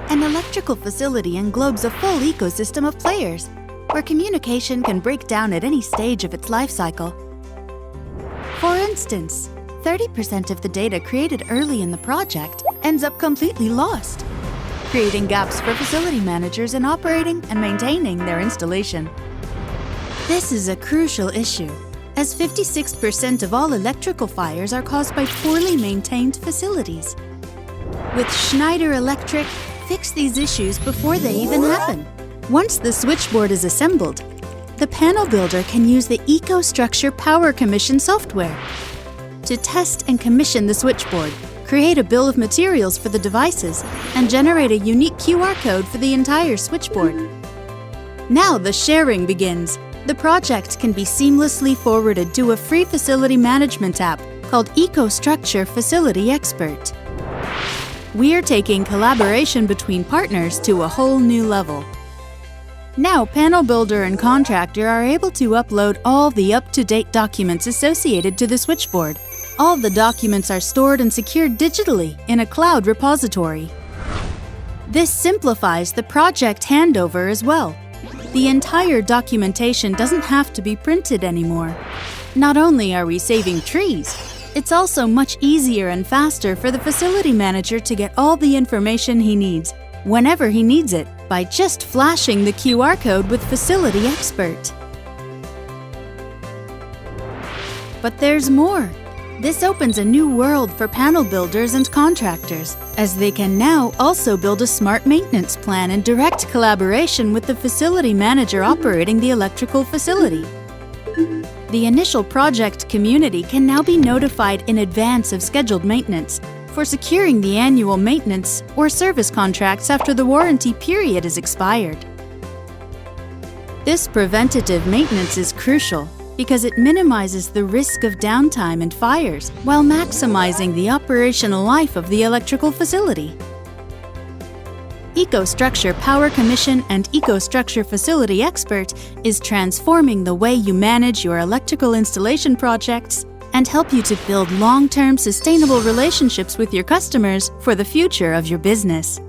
An electrical facility englobes a full ecosystem of players, where communication can break down at any stage of its life cycle. For instance, 30% of the data created early in the project ends up completely lost, creating gaps for facility managers in operating and maintaining their installation. This is a crucial issue, as 56% of all electrical fires are caused by poorly maintained facilities. With Schneider Electric, fix these issues before they even happen. Once the switchboard is assembled, the panel builder can use the EcoStruxure Power Commission software to test and commission the switchboard, create a bill of materials for the devices, and generate a unique QR code for the entire switchboard. Now the sharing begins. The project can be seamlessly forwarded to a free facility management app called EcoStruxure Facility Expert. We're taking collaboration between partners to a whole new level. Now, panel builder and contractor are able to upload all the up-to-date documents associated to the switchboard. All the documents are stored and secured digitally in a cloud repository. This simplifies the project handover as well. The entire documentation doesn't have to be printed anymore. Not only are we saving trees, it's also much easier and faster for the facility manager to get all the information he needs, whenever he needs it, by just flashing the QR code with Facility Expert. But there's more. This opens a new world for panel builders and contractors, as they can now also build a smart maintenance plan in direct collaboration with the facility manager operating the electrical facility. The initial project community can now be notified in advance of scheduled maintenance for securing the annual maintenance or service contracts after the warranty period is expired. This preventative maintenance is crucial because it minimizes the risk of downtime and fires while maximizing the operational life of the electrical facility. EcoStruxure Power Commission and EcoStruxure Facility Expert is transforming the way you manage your electrical installation projects and help you to build long-term sustainable relationships with your customers for the future of your business.